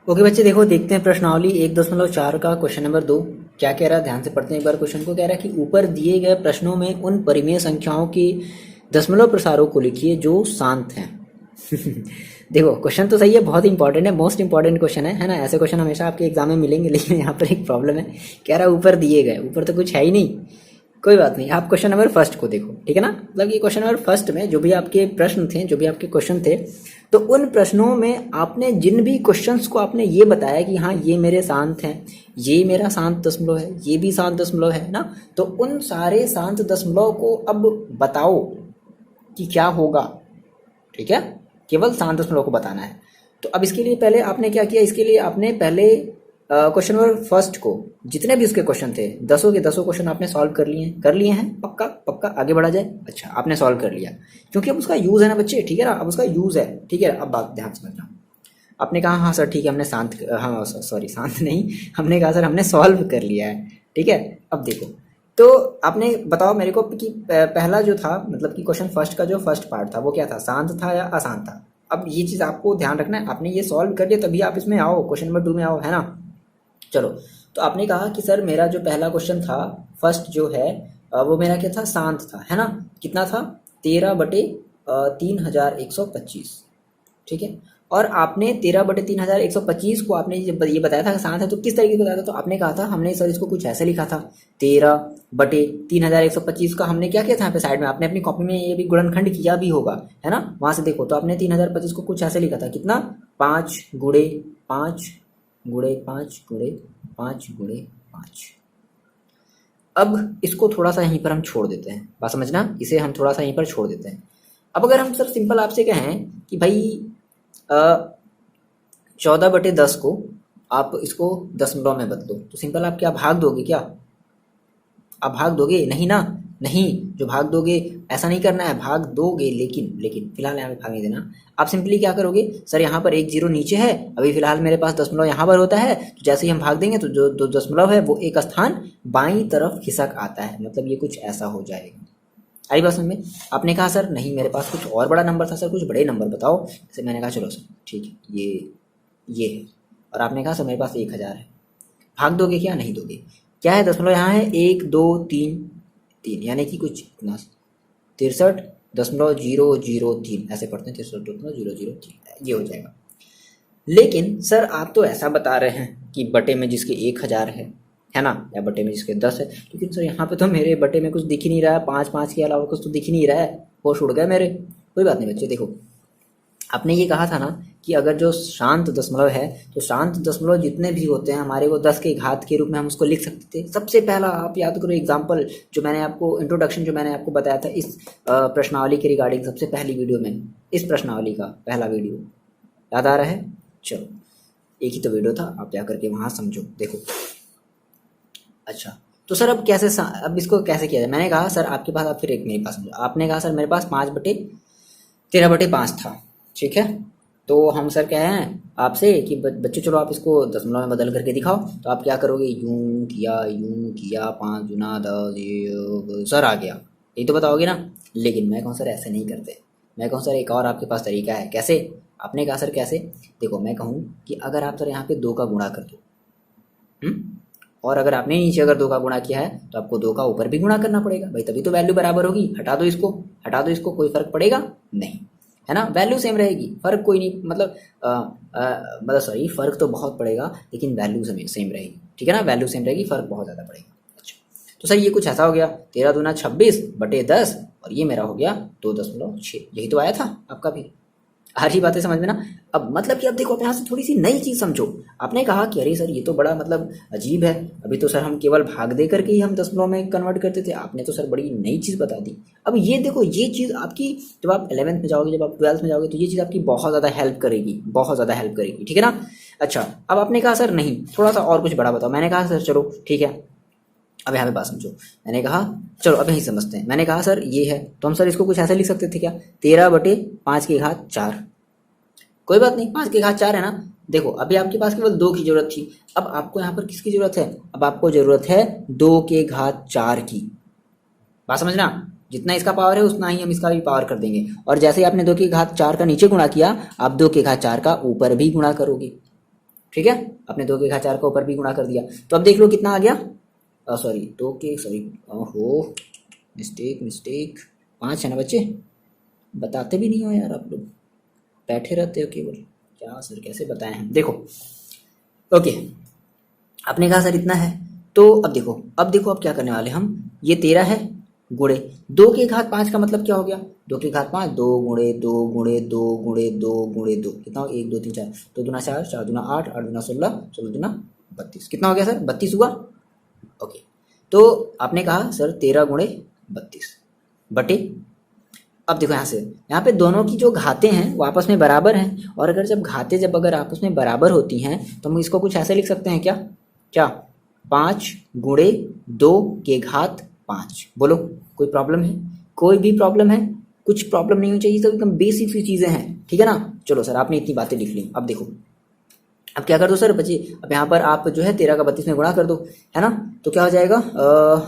Okay बच्चे, देखो देखते हैं प्रश्नावली 1.4 का क्वेश्चन नंबर 2 क्या कह रहा है। ध्यान से पढ़ते हैं एक बार क्वेश्चन को। कह रहा है कि ऊपर दिए गए प्रश्नों में उन परिमेय संख्याओं के दशमलव प्रसारों को लिखिए जो शांत हैं। देखो क्वेश्चन तो सही है, बहुत इंपॉर्टेंट है, मोस्ट इंपॉर्टेंट क्वेश्चन है ना। ऐसे क्वेश्चन हमेशा आपके एग्जाम में मिलेंगे, लेकिन यहाँ पर एक प्रॉब्लम है। कह रहा है ऊपर दिए गए, ऊपर तो कुछ है ही नहीं। कोई बात नहीं, आप क्वेश्चन नंबर फर्स्ट को देखो, ठीक है ना। मतलब ये क्वेश्चन नंबर फर्स्ट में जो भी आपके प्रश्न थे, जो भी आपके क्वेश्चन थे, तो उन प्रश्नों में आपने जिन भी क्वेश्चंस को आपने ये बताया कि हाँ ये मेरे शांत हैं, ये मेरा शांत दशमलव है, ये भी शांत दशमलव है ना, तो उन सारे शांत दशमलव को अब बताओ कि क्या होगा। ठीक है, केवल शांत दशमलव को बताना है। तो अब इसके लिए पहले आपने क्या किया, इसके लिए आपने पहले क्वेश्चन नंबर फर्स्ट को जितने भी उसके क्वेश्चन थे, 10 के 10 क्वेश्चन आपने सॉल्व कर लिए हैं। पक्का पक्का आगे बढ़ा जाए। अच्छा, आपने सॉल्व कर लिया क्योंकि अब उसका यूज़ है ना बच्चे, ठीक है ना, अब उसका यूज़ है। ठीक है, अब बात ध्यान समझना। आपने कहा हाँ सर ठीक है, हमने शांत नहीं, हमने कहा सर हमने सॉल्व कर लिया है। ठीक है, अब देखो तो आपने बताओ मेरे को कि पहला जो था, मतलब कि क्वेश्चन फर्स्ट का जो फर्स्ट पार्ट था वो क्या था, शांत था या अशांत था। अब ये चीज़ आपको ध्यान रखना है। आपने ये सॉल्व कर लिया तभी आप इसमें आओ, क्वेश्चन नंबर 2 में आओ, है ना। चलो, तो आपने कहा कि सर मेरा जो पहला क्वेश्चन था फर्स्ट जो है वो मेरा क्या था, शांत था, है ना। कितना था, 13/3125। ठीक है, और आपने 13/3125 को आपने जब ये बताया था कि शांत है तो किस तरीके से बताया था, तो आपने कहा था हमने सर इसको कुछ ऐसे लिखा था। 13/3125 का हमने क्या किया था यहाँ पे साइड में, आपने अपनी कॉपी में ये भी गुणनखंड किया भी होगा, है ना। वहां से देखो तो आपने 3025 को कुछ ऐसे लिखा था, कितना, 5 गुणे 5 गुणे 5 गुणे 5 गुणे 5। अब इसको थोड़ा सा यहीं पर हम छोड़ देते हैं, बात समझना, इसे हम थोड़ा सा यहीं पर छोड़ देते हैं। अब अगर हम सर सिंपल आपसे कहें कि भाई 14/10 को आप इसको दशमलव में बदलो, तो सिंपल आप क्या भाग दोगे क्या, आप भाग दोगे नहीं ना, नहीं, जो भाग दोगे ऐसा नहीं करना है, भाग दोगे, लेकिन फिलहाल यहाँ पे भाग नहीं देना। आप सिंपली क्या करोगे, सर यहाँ पर एक जीरो नीचे है, अभी फिलहाल मेरे पास दशमलव यहाँ पर होता है, तो जैसे ही हम भाग देंगे तो जो दशमलव है वो एक स्थान बाईं तरफ खिसक आता है, मतलब ये कुछ ऐसा हो जाएगा। आई बात समझ में। आपने कहा सर नहीं मेरे पास कुछ और बड़ा नंबर था, सर कुछ बड़े नंबर बताओ। जैसे मैंने कहा चलो सर ठीक है, ये है, और आपने कहा सर मेरे पास 1000 है। भाग दोगे क्या, नहीं दोगे। क्या है, दशमलव यहाँ है 1 2 3 3, यानी कि कुछ इतना 63.003, ऐसे पढ़ते हैं 63.003, ये हो जाएगा। लेकिन सर आप तो ऐसा बता रहे हैं कि बटे में जिसके 1000 है ना, या बटे में जिसके 10 है, लेकिन सर यहाँ पे तो मेरे बटे में कुछ दिख ही नहीं रहा है, 5 के अलावा कुछ तो दिख ही नहीं रहा है, होश उड़ गए मेरे। कोई बात नहीं बच्चे, देखो आपने ये कहा था ना कि अगर जो शांत दशमलव है, तो शांत दशमलव जितने भी होते हैं हमारे, वो 10 के घात के रूप में हम उसको लिख सकते थे। सबसे पहला आप याद करो एग्जाम्पल जो मैंने आपको, इंट्रोडक्शन जो मैंने आपको बताया था इस प्रश्नावली के रिगार्डिंग, सबसे पहली वीडियो में, इस प्रश्नावली का पहला वीडियो याद आ रहा है। चलो, एक ही तो वीडियो था, आप जा करके वहाँ समझो, देखो। अच्छा, तो सर अब कैसे, अब इसको कैसे किया जाए। मैंने कहा सर आपके पास, आप फिर एक मेरे पास समझो, आपने कहा सर मेरे पास 5/13/5 था। ठीक है, तो हम सर क्या हैं आपसे कि बच्चे चलो आप इसको दशमलव में बदल करके दिखाओ। तो आप क्या करोगे, यूं किया 5 गुना 10, सर आ गया, यही तो बताओगे ना। लेकिन मैं कहूँ सर ऐसे नहीं करते, मैं कहूँ सर एक और आपके पास तरीका है। कैसे, आपने कहा सर कैसे, देखो मैं कहूँ कि अगर आप सर यहाँ पे 2 का गुणा कर दो, और अगर आपने नीचे अगर 2 का गुणा किया है तो आपको 2 का ऊपर भी गुणा करना पड़ेगा भाई, तभी तो वैल्यू बराबर होगी। हटा दो इसको, कोई फर्क पड़ेगा नहीं, है ना, वैल्यू सेम रहेगी, फर्क कोई नहीं, मतलब सॉरी फर्क तो बहुत पड़ेगा लेकिन वैल्यू सेम रहेगी। ठीक है ना, वैल्यू सेम रहेगी, फर्क बहुत ज़्यादा पड़ेगा। अच्छा, तो सर ये कुछ ऐसा हो गया 13 दूना 26/10, और ये मेरा हो गया 2.6, यही तो आया था आपका भी। आ रही बातें समझ में ना। अब मतलब कि अब देखो, अपने यहाँ से थोड़ी सी नई चीज़ समझो। आपने कहा कि अरे सर ये तो बड़ा मतलब अजीब है, अभी तो सर हम केवल भाग दे करके ही हम दशमलव में कन्वर्ट करते थे, आपने तो सर बड़ी नई चीज़ बता दी। अब ये देखो, ये चीज़ आपकी जब आप 11th में जाओगे, जब आप 12th में जाओगे, तो ये चीज़ आपकी बहुत ज़्यादा हेल्प करेगी, बहुत ज़्यादा हेल्प करेगी। ठीक है ना। अच्छा, अब आपने कहा सर नहीं, थोड़ा सा और कुछ बड़ा बताओ। मैंने कहा सर चलो ठीक है, अब यहाँ पे बात समझो। मैंने कहा चलो अब यही समझते हैं। मैंने कहा सर ये है, तो हम सर इसको कुछ ऐसे लिख सकते थे क्या, 13/5 कोई बात नहीं, 5 के घात 4 है ना। देखो अभी आपके पास केवल 2 की जरूरत थी, अब आपको यहाँ पर किसकी जरूरत है, अब आपको जरूरत है 2 के घात 4 की। बात समझना, जितना इसका पावर है उतना ही हम इसका भी पावर कर देंगे, और जैसे ही आपने 2 के घात 4 का नीचे गुणा किया, आप 2 के घात 4 का ऊपर भी गुणा करोगे। ठीक है, अपने 2 के घात 4 का ऊपर भी गुणा कर दिया। तो अब देख लो कितना आ गया, सॉरी 2 के, सॉरी ओहो मिस्टेक मिस्टेक, 5 है ना बच्चे, बताते भी नहीं हो यार आप लोग, बैठे रहते हो केवल, क्या सर कैसे बताएं हम। देखो ओके, आपने कहा सर इतना है, तो अब देखो अब क्या करने वाले हम, ये 13 है गुणे 2 के घात 5 का मतलब क्या हो गया, 2 के घात 5, 2 गुणे 2 गुणे 2 गुणे 2 गुणे 2, कितना हो, 1 2 3 4, 2 दूना 4, 4 दूना 8, 8 दूना 16, 16 दूना 32, कितना हो गया सर 32 हुआ। ओके, तो आपने कहा सर 13 गुणे 32 बटे, अब देखो यहाँ पे दोनों की जो घातें हैं वो आपस में बराबर हैं, और अगर जब घातें जब अगर आपस में बराबर होती हैं तो हम इसको कुछ ऐसे लिख सकते हैं क्या, क्या 5 गुणे 2 के घात 5, बोलो कोई प्रॉब्लम है, कोई भी प्रॉब्लम है, कुछ प्रॉब्लम नहीं होनी चाहिए, सब एकदम बेसिक सी चीज़ें हैं, ठीक है ना। चलो सर आपने इतनी बातें लिख ली, अब देखो अब क्या कर दो सर बच्चे, अब यहाँ पर आप जो है 13 का 32 में गुणा कर दो, है ना, तो क्या हो जाएगा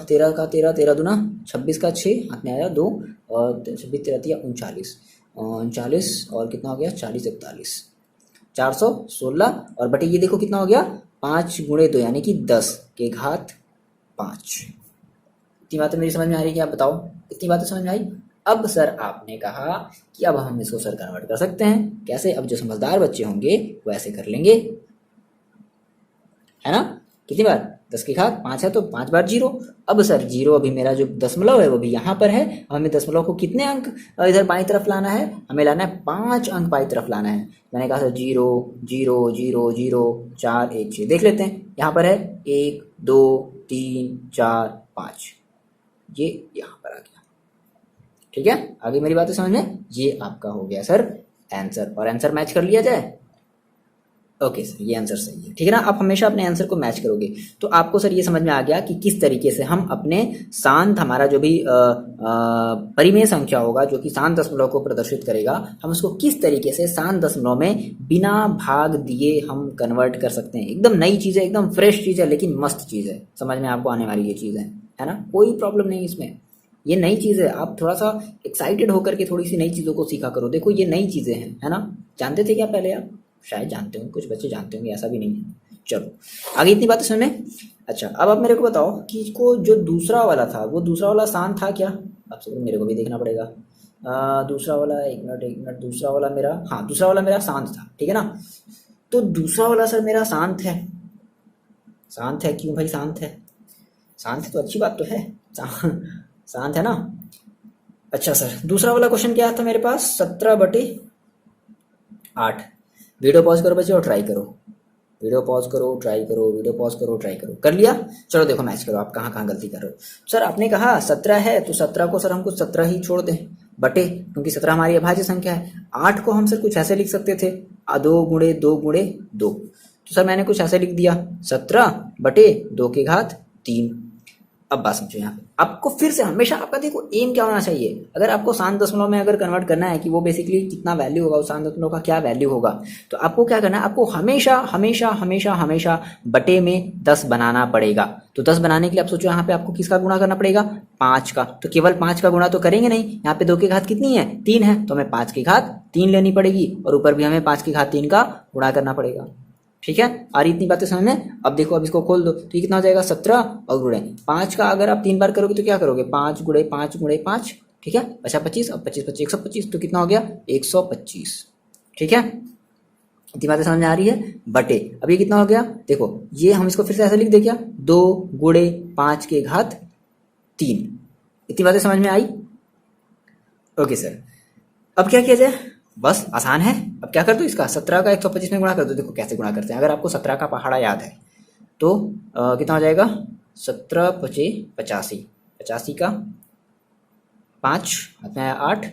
13 का 13, 13 दूना 26 का 6, हाथ में आया 2, और 26 13 दिया 39, 39 और कितना हो गया 40 41, 416, और बटे ये देखो कितना हो गया 5 गुणे 2 यानी कि 10 के घात 5। इतनी बातें मेरी समझ में आ रही है क्या, आप बताओ, इतनी बातें समझ में आई। अब सर आपने कहा कि अब हम इसको सर कन्वर्ट कर सकते हैं, कैसे, अब जो समझदार बच्चे होंगे वो ऐसे कर लेंगे, है ना, कितनी बार 10 की घात 5 है तो 5 बार 0, अब सर 0 अभी मेरा जो दशमलव है वो भी यहाँ पर है, हमें दशमलव को कितने अंक इधर बाईं तरफ लाना है, हमें लाना है 5 अंक बाईं तरफ लाना है। मैंने कहा सर 0 0 0 0 4 1 6, देख लेते हैं, यहाँ पर है 1 2 3 4 5, ये यहाँ पर आ गया, ठीक है, आगे मेरी बातें समझ में, ये आपका हो गया सर आंसर, और आंसर मैच कर लिया जाए, ओके सर ये आंसर सही है, ठीक है ना। आप हमेशा अपने आंसर को मैच करोगे, तो आपको सर ये समझ में आ गया कि किस तरीके से हम अपने शांत, हमारा जो भी परिमेय संख्या होगा जो कि शांत दशमलव को प्रदर्शित करेगा, हम उसको किस तरीके से शांत दशमलव में बिना भाग दिए हम कन्वर्ट कर सकते हैं। एकदम नई चीज़ है, एकदम फ्रेश चीज़ है, लेकिन मस्त चीज़ है, समझ में आपको आने वाली ये चीज़ है ना, कोई प्रॉब्लम नहीं इसमें, ये नई चीज़ है, आप थोड़ा सा एक्साइटेड होकर के थोड़ी सी नई चीज़ों को सीखा करो। देखो ये नई चीज़ें हैं, है ना, जानते थे क्या पहले आप, शायद जानते होंगे, कुछ बच्चे जानते होंगे, ऐसा भी नहीं है। चलो आगे इतनी बातें समझ में। अच्छा अब आप मेरे को बताओ कि इसको जो दूसरा वाला था, वो दूसरा वाला शांत था क्या, अब सब मेरे को भी देखना पड़ेगा, दूसरा वाला, एक मिनट, दूसरा वाला मेरा, हाँ दूसरा वाला मेरा शांत था, ठीक है ना, तो दूसरा वाला सर मेरा शांत है, शांत है, क्यों भाई शांत है, शांत है तो अच्छी बात तो है, शांत है ना। अच्छा सर दूसरा वाला क्वेश्चन क्या था मेरे पास, 17/8, वीडियो पॉज करो बच्चे और ट्राई करो, वीडियो पॉज करो ट्राई करो, वीडियो पॉज करो ट्राई करो, कर लिया, चलो देखो मैच करो आप कहाँ कहाँ गलती कर रहे हो। सर आपने कहा 17 है तो 17 को सर हमको 17 ही छोड़ दें, बटे, क्योंकि 17 हमारी अभाज्य संख्या है। 8 को हम सर कुछ ऐसे लिख सकते थे, 2 गुणे 2 गुणे 2, तो सर मैंने कुछ ऐसे लिख दिया 17 बटे 2 की घात 3। अब बात समझो, यहाँ पे आपको फिर से हमेशा आपका देखो एम क्या होना चाहिए, अगर आपको शांत दशमलव में अगर कन्वर्ट करना है कि वो बेसिकली कितना वैल्यू होगा, उस शांत दशमलव का क्या वैल्यू होगा, तो आपको क्या करना है, आपको हमेशा हमेशा हमेशा हमेशा बटे में 10 बनाना पड़ेगा। तो 10 बनाने के लिए आप सोचो यहाँ पे आपको किसका गुणा करना पड़ेगा, 5 का, तो केवल 5 का गुणा तो करेंगे नहीं, यहाँ पे 2 की घात कितनी है 3 है, तो हमें 5 की घात 3 लेनी पड़ेगी, और ऊपर भी हमें 5 की घात 3 का गुणा करना पड़ेगा, ठीक है। और इतनी बातें समझ में। अब देखो अब इसको खोल दो तो ये कितना हो जाएगा 17 और गुणे 5 का अगर आप 3 बार करोगे तो क्या करोगे 5 गुणे 5 गुणे 5, ठीक है, अच्छा 25 और 25 25 125, तो कितना हो गया 125, ठीक है। इतनी बातें समझ में आ रही है, बटे अब ये कितना हो गया, देखो ये हम इसको फिर से ऐसे लिख दे क्या, 2 गुणे 5 के घात 3, इतनी बातें समझ में आई, ओके सर। अब क्या किया जाए, बस आसान है, अब क्या कर दो इसका 17 का 125 में गुणा कर दो। देखो कैसे गुणा करते हैं, अगर आपको 17 का पहाड़ा याद है तो कितना हो जाएगा 17 पचे 85, 85 का 5 हाथ में आया 8,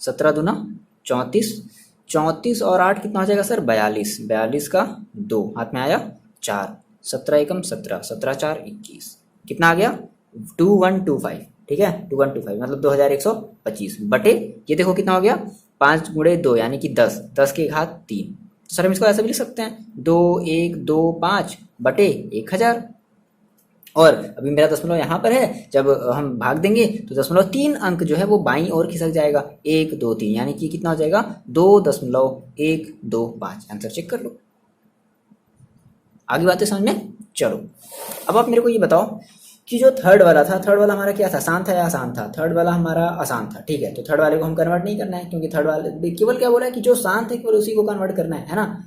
17 दूना 34, 34 और 8 कितना हो जाएगा सर 42, 42 का 2 हाथ में आया 4, 17 एकम 17, 17 4 21, कितना आ गया 2125, ठीक है 2125 मतलब 2125, बटे ये देखो कितना हो गया 5 गुणे 2 यानी कि 10, 10 की घात 3, सर हम इसको ऐसे भी लिख सकते हैं 2 1 2 5 बटे 1000, और अभी मेरा दशमलव यहाँ पर है, जब हम भाग देंगे तो 0.3 अंक जो है वो बाईं ओर खिसक जाएगा, 1 2 3 यानी कि कितना हो जाएगा 2.125, आंसर चेक कर लो। आगे बातें समझ में। चलो अब आप मेरे को ये बताओ कि जो थर्ड वाला था, थर्ड वाला हमारा क्या था, आसान था या आसान था? थर्ड वाला हमारा आसान था, ठीक है। तो थर्ड वाले को हम कन्वर्ट नहीं करना है, क्योंकि थर्ड वाले केवल क्या बोला है कि जो शांत है केवल उसी को कन्वर्ट करना है ना।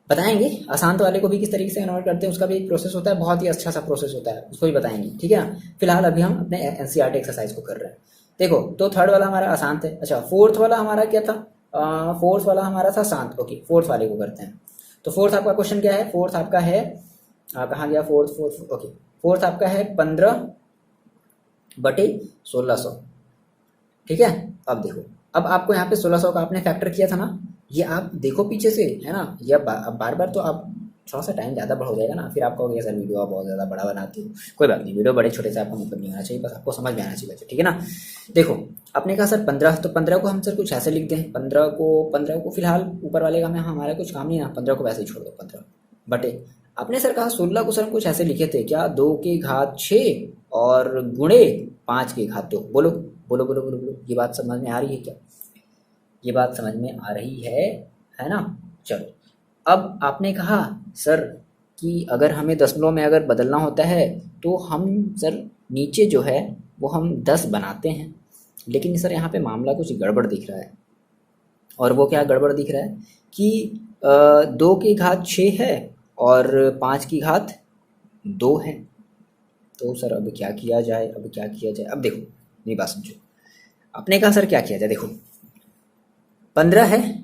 बताएंगे अशांत वाले को भी किस तरीके से कन्वर्ट करते हैं, उसका भी एक प्रोसेस होता है, बहुत ही अच्छा सा प्रोसेस होता है, उसको भी बताएंगे, ठीक है ना। फिलहाल अभी हम अपने एनसीईआरटी एक्सरसाइज को कर रहे हैं। देखो तो थर्ड वाला हमारा अशांत है। अच्छा फोर्थ वाला हमारा क्या था? फोर्थ वाला हमारा था शांत। ओके फोर्थ वाले को करते हैं। तो फोर्थ आपका क्वेश्चन क्या है? फोर्थ आपका है कहाँ गया फोर्थ? फोर्थ ओके फोर्थ आपका है 15/1600, ठीक है। अब देखो, अब आपको यहाँ पे 1600 का आपने फैक्टर किया था ना, ये आप देखो पीछे से, है ना। ये अब बार बार तो आप थोड़ा सा टाइम ज़्यादा बढ़ हो जाएगा ना, फिर आप कहोगे सर वीडियो आप बहुत ज़्यादा बड़ा बनाती हो। कोई बात नहीं, वीडियो बड़े छोटे से आपको मतलब नहीं होना चाहिए, बस आपको समझ में आना चाहिए बच्चे, ठीक है ना। देखो आपने कहा सर 15, तो 15 को हम सर कुछ ऐसे लिख दें। 15 को फिलहाल ऊपर वाले का में हमारा कुछ काम नहीं है, 15 को वैसे ही छोड़ दो। 15 बटे आपने सर कहा 16 को सर हम कुछ ऐसे लिखे थे क्या? 2 की घात 6 और गुणे 5 की घात 2। बोलो बोलो बोलो बोलो बोलो, ये बात समझ में आ रही है क्या? ये बात समझ में आ रही है ना। चलो अब आपने कहा सर कि अगर हमें दशमलव में अगर बदलना होता है तो हम सर नीचे जो है वो हम 10 बनाते हैं, लेकिन सर यहाँ पे मामला कुछ गड़बड़ दिख रहा है। और वो क्या गड़बड़ दिख रहा है कि 2 की घात 6 है और 5 की घात 2 है। तो सर अब क्या किया जाए, अब क्या किया जाए? अब देखो मेरी बात समझो, आपने कहा सर क्या किया जाए। देखो 15 है,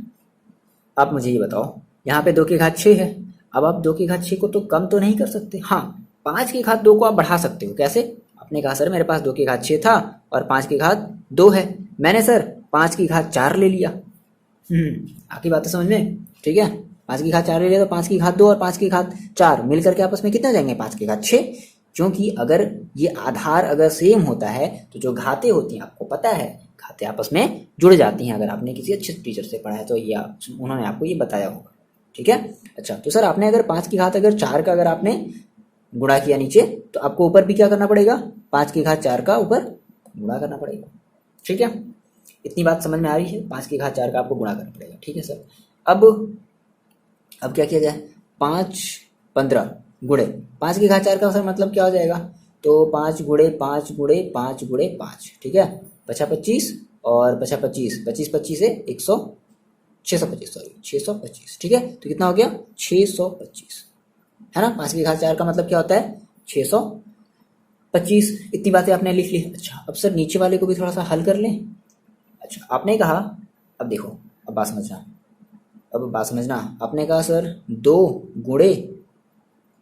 आप मुझे ये बताओ यहाँ पे 2 की घात 6 है। अब आप 2 की घात 6 को तो कम तो नहीं कर सकते, हाँ 5 की घात 2 को आप बढ़ा सकते हो। कैसे? आपने कहा सर मेरे पास 2 की घात 6 था और 5 की घात 2 है, मैंने सर 5 की घात 4 ले लिया। आपकी बातें समझ में, ठीक है। 5 की घात 4 ले लिया तो 5 की घात 2 और 5 की घात 4 मिल करके आपस में कितना जाएंगे? 5 की घात 6। क्योंकि अगर ये आधार अगर सेम होता है तो जो घातें होती हैं, आपको पता है घातें आपस में जुड़ जाती हैं। अगर आपने किसी अच्छे टीचर से पढ़ा है तो ये उन्होंने आपको ये बताया होगा, ठीक है। अच्छा तो सर आपने अगर 5 की घात अगर 4 का अगर आपने गुणा किया नीचे, तो आपको ऊपर भी क्या करना पड़ेगा? 5 की घात 4 का ऊपर गुणा करना पड़ेगा, ठीक है। इतनी बात समझ में आ रही है? 5 की घात 4 का आपको गुणा करना पड़ेगा, ठीक है सर। अब क्या किया जाए? 5 15 गुणे 5 की घात 4 का सर मतलब क्या हो जाएगा? तो 5 गुणे 5 गुणे 5 गुणे 5, ठीक है। 5×25 और 5×25 25 25 से 100 625, सॉरी 625, ठीक है। तो कितना हो गया? 625, है ना। 5 की घात 4 का मतलब क्या होता है? 625। इतनी बातें आपने लिख ली। अच्छा अब सर नीचे वाले को भी थोड़ा सा हल कर लें। अच्छा आपने कहा, अब देखो अब बात समझना, आपने कहा सर 2 गुणे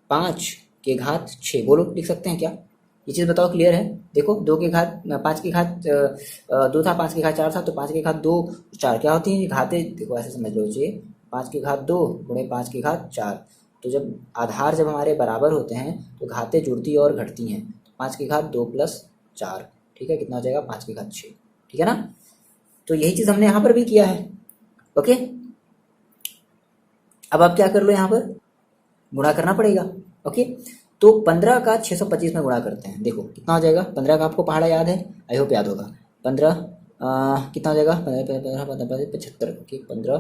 5 की घात 6, बोलो लिख सकते हैं क्या? ये चीज़ बताओ, क्लियर है? देखो 2 की घात 5 की घात 2 था, 5 की घात 4 था, तो 5 की घात 2 4 क्या होती हैं घातें? देखो ऐसे समझ लो जी, 5 की घात 2 गुणे 5 की घात 4। तो जब आधार जब हमारे बराबर होते हैं तो घातें जुड़ती और घटती हैं। 5 की घात 2 + 4, ठीक है, कितना हो जाएगा? 5 की घात 6, ठीक है ना। तो यही चीज़ हमने यहाँ पर भी किया है, ओके। अब आप क्या कर लो, यहाँ पर गुणा करना पड़ेगा, ओके। तो 15 का 625 में गुणा करते हैं, देखो कितना हो जाएगा? 15 का आपको पहाड़ा याद है, आई होप याद होगा। 15 कितना हो जाएगा? 75, ओके। 15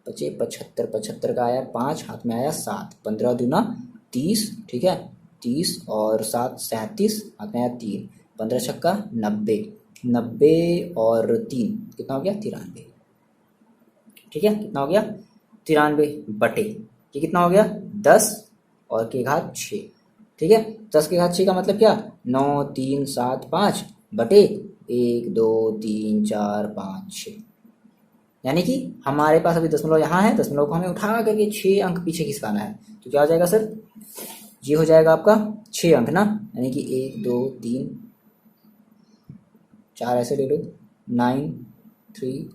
25 75, 75 का आया 5, हाथ में आया 7, 15 दूना 30, ठीक है। 30 और 7 37, हाथ में आया 3, 15 छक्का 90, 90 और 3 कितना हो गया? 93, ठीक है। कितना हो गया? 93 बटे ये कितना हो गया? 10 और की घात 6, ठीक है। 10 की घात 6 का मतलब क्या? 9 3 7 5 बटे 1 2 3 4 5 6। यानी कि हमारे पास अभी दशमलव यहाँ है, दशमलव को हमें उठा करके 6 अंक पीछे खिसकाना है। तो क्या हो जाएगा सर? ये हो जाएगा आपका 6 अंक ना, यानी कि 1 2 3 4 ऐसे ले लो, 9 3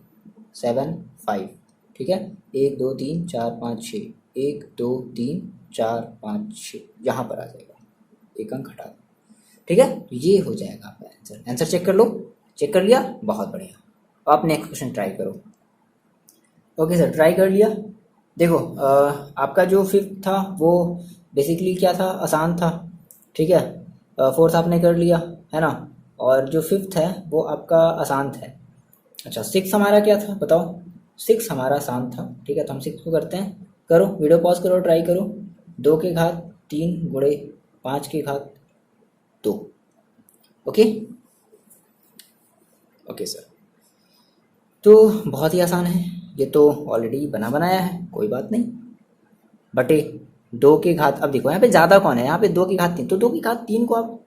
7 5, ठीक है। 1 2 3 4 5 6, 1 2 3 4 5 6, यहाँ पर आ जाएगा, एक अंक हटा दो, ठीक है। तो ये हो जाएगा आपका आंसर। आंसर चेक कर लो, चेक कर लिया, बहुत बढ़िया। आप नेक्स्ट क्वेश्चन ट्राई करो। ओके सर ट्राई कर लिया। देखो आपका जो फिफ्थ था वो बेसिकली क्या था? आसान था, ठीक है। फोर्थ आपने कर लिया, है ना। और जो फिफ्थ है वो आपका आसान है। अच्छा सिक्स हमारा क्या था बताओ? सिक्स हमारा आसान था, ठीक है। तो हम सिक्स को करते हैं, करो वीडियो पॉज करो, ट्राई करो। 2 की घात 3 गुणे 5 की घात 2। Okay okay sir. तो बहुत ही आसान है, ये तो ऑलरेडी बना बनाया है, कोई बात नहीं। बटे 2 की घात, अब देखो यहाँ पे ज़्यादा कौन है, यहाँ पे 2 की घात 3, तो 2 की घात 3 को आप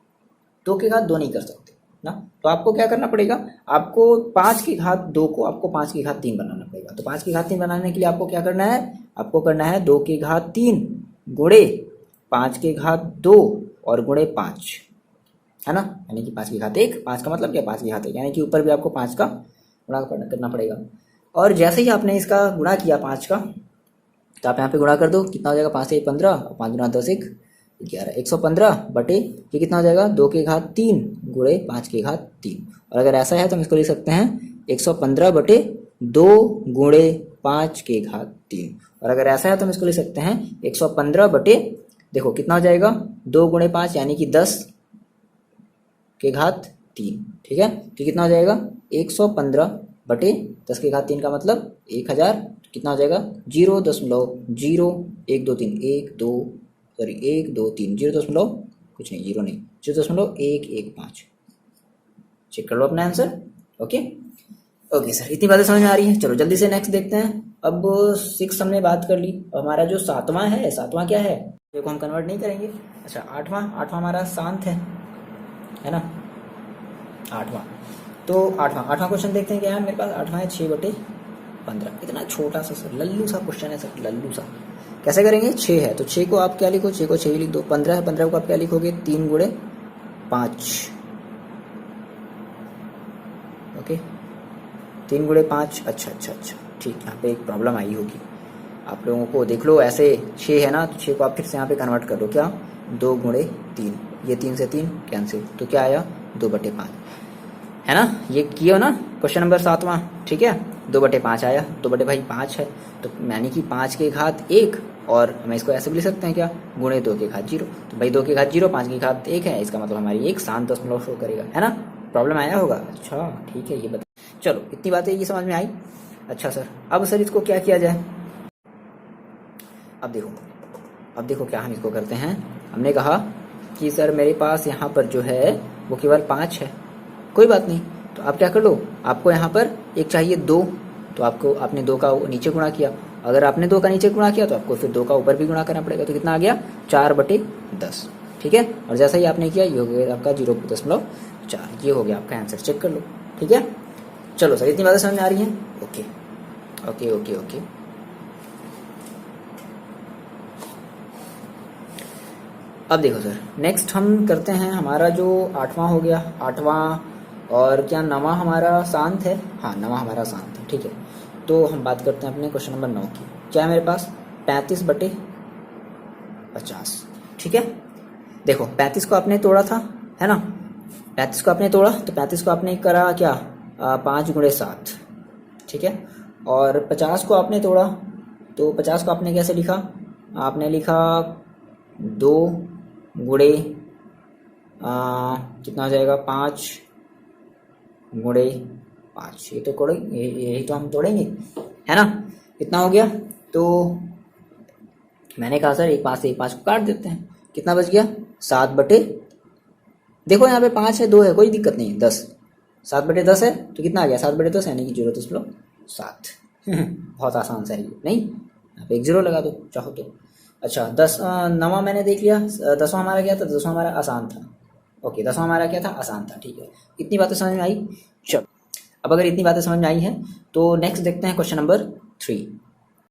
2 की घात 2 नहीं कर सकते ना, तो आपको क्या करना पड़ेगा, आपको 5 की घात 2 को आपको 5 की घात 3 बनाना पड़ेगा। तो 5 की घात 3 बनाने के लिए आपको क्या करना है, आपको करना है 2 की घात 3 गुणे 5 की घात 2 और गुणे 5, है ना, यानी कि 5 की घात 1, 5 का मतलब क्या 5 की घात 1, यानी कि ऊपर भी आपको 5 का गुणा करना पड़ेगा। और जैसे ही आपने इसका गुणा किया 5 का, तो आप यहाँ पे गुणा कर दो, कितना हो जाएगा, 5 से 15 और 5 गुना 10 1 11, 115 बटे ये कितना हो जाएगा 2 की घात 3 गुणे 5 की घात 3। और अगर ऐसा है तो हम इसको लिख सकते हैं 115 बटे 2 गुणे 5 की घात 3। और अगर ऐसा है तो हम इसको लिख सकते हैं 115 बटे, देखो कितना हो जाएगा 2 गुणे 5 यानी कि 10 की घात 3, ठीक है। तो कितना हो जाएगा 115 बटे 10 की घात 3 का मतलब 1000, कितना हो जाएगा 0.0123 0 कुछ नहीं, 0 नहीं, 0.115। चेक कर लो अपना आंसर। ओके ओके सर, इतनी बातें समझ में आ रही हैं। चलो जल्दी से नेक्स्ट देखते हैं। अब 6 हमने बात कर ली, अब हमारा जो 7वां है, 7वां क्या है, देखो हम कन्वर्ट नहीं करेंगे। अच्छा 8वां हमारा शांत है ना, 8वां। तो 8वां क्वेश्चन देखते हैं क्या है मेरे पास। 8वां है 6/15। इतना छोटा सा सर, लल्लू सा क्वेश्चन है सर, लल्लू सा। कैसे करेंगे, 6 है तो 6 को आप क्या लिखो, 6 को 6 ही लिख दो। 15 है, 15 को आप क्या लिखोगे 3 गुणे 5। ओके 3 गुणे 5। अच्छा ठीक, यहाँ पे एक प्रॉब्लम आई होगी आप लोगों को, देख लो ऐसे 6 है ना, तो 6 को आप फिर से यहाँ पे कन्वर्ट कर दो, क्या 2 गुणे 3, ये 3 से 3 कैंसिल, तो क्या आया 2/5, है ना। ये किया ना क्वेश्चन नंबर 7वां, ठीक है। 2/5 आया, 2/5 है, तो यानी कि 5 की घात 1, और हम इसको ऐसे भी लिख सकते हैं क्या, गुणे 2 की घात 0। तो भाई 2 की घात 0, 5 की घात 1 है, इसका मतलब हमारी एक शांत दशमलव शो करेगा, है ना। प्रॉब्लम आया होगा, अच्छा ठीक है, ये बता, चलो इतनी बातें ये समझ में आई। अच्छा सर, अब सर इसको क्या किया जाए, अब देखो क्या हम इसको करते हैं। हमने कहा कि सर मेरे पास यहाँ पर जो है वो केवल 5 है, कोई बात नहीं, तो आप क्या कर लो, आपको यहाँ पर एक चाहिए 2, तो आपको आपने 2 का नीचे गुणा किया, अगर आपने 2 का नीचे गुणा किया तो आपको फिर 2 का ऊपर भी गुणा करना पड़ेगा, तो कितना आ गया 4/10, ठीक है। और जैसा ही आपने किया ये हो गया आपका 0.4, ये हो गया आपका आंसर, चेक कर लो, ठीक है। चलो सर इतनी बातें समझ में आ रही हैं। ओके ओके ओके ओके अब देखो सर, नेक्स्ट हम करते हैं, हमारा जो 8वां हो गया, 8वां और क्या 9वां हमारा शांत है, हाँ 9वां हमारा शांत है, ठीक है। तो हम बात करते हैं अपने क्वेश्चन नंबर 9 की। क्या है मेरे पास 35/50, ठीक है। देखो 35 को आपने तोड़ा था, है ना, 35 को आपने तोड़ा, तो 35 को आपने करा क्या 5 गुणे 7, ठीक है। और 50 को आपने तोड़ा, तो 50 को आपने कैसे लिखा, आपने लिखा 2 गुणे कितना हो जाएगा 5 गुणे 5, ये तो तोड़ेंगे, यही तो हम तोड़ेंगे, है ना। कितना हो गया, तो मैंने कहा सर एक 5 से एक 5 को काट देते हैं, कितना बच गया 7/, देखो यहाँ पे 5 है 2 है, कोई दिक्कत नहीं, 10, 7/10 है, तो कितना आ गया 7/10 यानी कि 0.7 बहुत आसान सा है ये, नहीं यहाँ पे एक 0 लगा दो चाहो तो। अच्छा 9वां मैंने देख लिया, 10वां हमारा क्या था, 10वां हमारा आसान था, ओके 10वां हमारा क्या था, आसान था, ठीक है। इतनी बातें समझ में आई। चलो अब अगर इतनी बातें समझ में आई हैं तो नेक्स्ट देखते हैं क्वेश्चन नंबर 3।